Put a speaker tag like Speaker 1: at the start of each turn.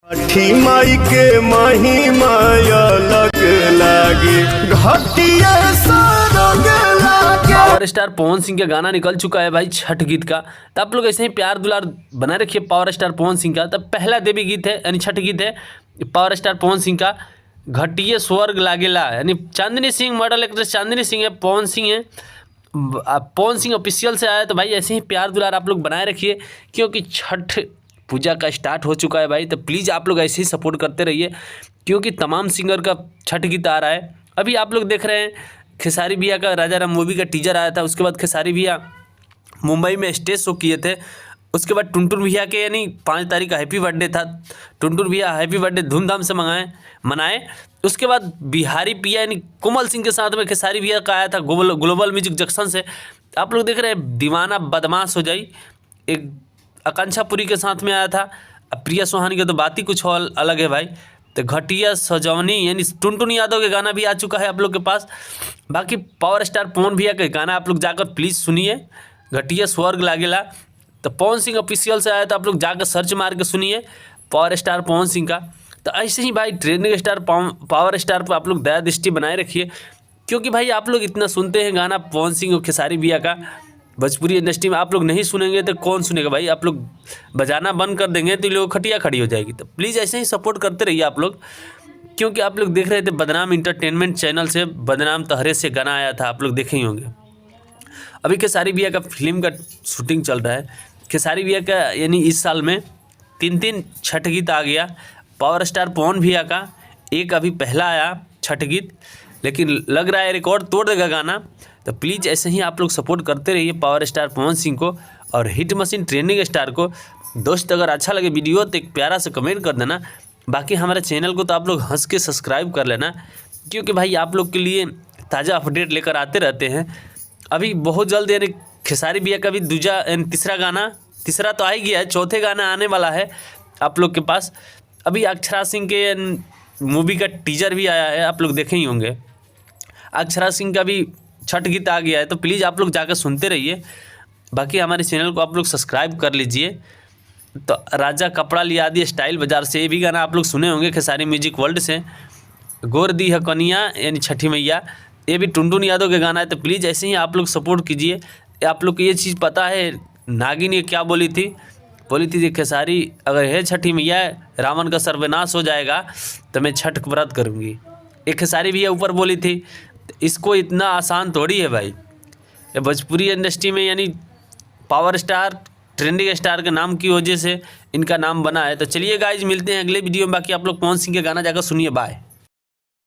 Speaker 1: छठी माई के महिमा अलग लागे, घटिया सरग लागे।
Speaker 2: पावर स्टार पवन सिंह का गाना निकल चुका है भाई छठ गीत का। तो आप लोग ऐसे ही प्यार दुलार बनाए रखिए पावर स्टार पवन सिंह का। तब पहला देवी गीत है यानी छठ गीत है पावर स्टार पवन सिंह का, घटिया स्वर्ग लागेला। यानी चांदनी सिंह मॉडल एक्ट्रेस चांदनी सिंह है, पवन सिंह है, पवन सिंह ऑफिशियल से आया। तो भाई ऐसे ही प्यार दुलार आप लोग बनाए रखिए, क्योंकि छठ पूजा का स्टार्ट हो चुका है भाई। तो प्लीज़ आप लोग ऐसे ही सपोर्ट करते रहिए, क्योंकि तमाम सिंगर का छठ गीत आ रहा है। अभी आप लोग देख रहे हैं खेसारी भैया का राजा राम मूवी का टीजर आया था, उसके बाद खेसारी भैया मुंबई में स्टेज शो किए थे। उसके बाद टुनटुन भैया के यानी 5 तारीख का हैप्पी बर्थडे था। टुनटुन भैया हैप्पी बर्थडे धूमधाम से मनाए। उसके बाद बिहारी पिया यानी कोमल सिंह के साथ में खेसारी भैया का आया था ग्लोबल म्यूजिक जंक्शन से। आप लोग देख रहे हैं दीवाना बदमाश हो जाई, एक आकांक्षा पुरी के साथ में आया था। अब प्रिया सोहानी का तो बात ही कुछ और अलग है भाई। तो घटिया सजौनी यानी टुनटुन यादव के गाना भी आ चुका है आप लोग के पास। बाकी पावर स्टार पवन भैया का गाना आप लोग जाकर प्लीज़ सुनिए, घटिया स्वर्ग लागेला। तो पवन सिंह ऑफिशियल से आया तो आप लोग जाकर सर्च मार के सुनिए पावर स्टार पवन सिंह का। तो ऐसे ही भाई ट्रेंडिंग स्टार पावर स्टार पर आप लोग दया दृष्टि बनाए रखिए, क्योंकि भाई आप लोग इतना सुनते हैं गाना पवन सिंह और खेसारी भैया का। भोजपुरी इंडस्ट्री में आप लोग नहीं सुनेंगे तो कौन सुनेगा भाई। आप लोग बजाना बंद कर देंगे तो लोग खटिया खड़ी हो जाएगी। तो प्लीज़ ऐसे ही सपोर्ट करते रहिए आप लोग, क्योंकि आप लोग देख रहे थे बदनाम इंटरटेनमेंट चैनल से बदनाम तहरे से गाना आया था, आप लोग देखे ही होंगे। अभी खेसारी भैया का फिल्म का शूटिंग चल रहा है। खेसारी भैया का यानी इस साल में 3 छठ गीत आ गया। पावर स्टार पवन भैया का एक अभी पहला आया छठ गीत, लेकिन लग रहा है रिकॉर्ड तोड़ देगा गाना। तो प्लीज़ ऐसे ही आप लोग सपोर्ट करते रहिए पावर स्टार पवन सिंह को और हिट मशीन ट्रेंडिंग स्टार को। दोस्त अगर अच्छा लगे वीडियो तो एक प्यारा सा कमेंट कर देना। बाकी हमारे चैनल को तो आप लोग हंस के सब्सक्राइब कर लेना, क्योंकि भाई आप लोग के लिए ताज़ा अपडेट लेकर आते रहते हैं। अभी बहुत जल्द यानी खेसारी भैया का भी तीसरा तो आ ही गया है, चौथे गाना आने वाला है आप लोग के पास। अभी अक्षरा सिंह के मूवी का टीजर भी आया है, आप लोग देखे ही होंगे। अक्षरा सिंह का भी छठ गीत आ गया है, तो प्लीज़ आप लोग जाकर सुनते रहिए। बाकी हमारे चैनल को आप लोग सब्सक्राइब कर लीजिए। तो राजा कपड़ा लिया दिए स्टाइल बाजार से, ये भी गाना आप लोग सुने होंगे खेसारी म्यूजिक वर्ल्ड से। गोर दी है कनिया यानी छठी मैया, ये भी टुनटुन यादव के गाना है। तो प्लीज़ ऐसे ही आप लोग सपोर्ट कीजिए। आप लोग को ये चीज़ पता है नागिन ये क्या बोली थी कि खेसारी अगर है छठी मैया रावण का सर्वनाश हो जाएगा तो मैं छठ व्रत करूँगी। एक खेसारी भैया ऊपर बोली थी। इसको इतना आसान थोड़ी है भाई। ये भोजपुरी इंडस्ट्री में यानी पावर स्टार ट्रेंडिंग स्टार के नाम की वजह से इनका नाम बना है। तो चलिए गाइज मिलते हैं अगले वीडियो में। बाकी आप लोग पवन सिंह के गाना जाकर सुनिए। बाय।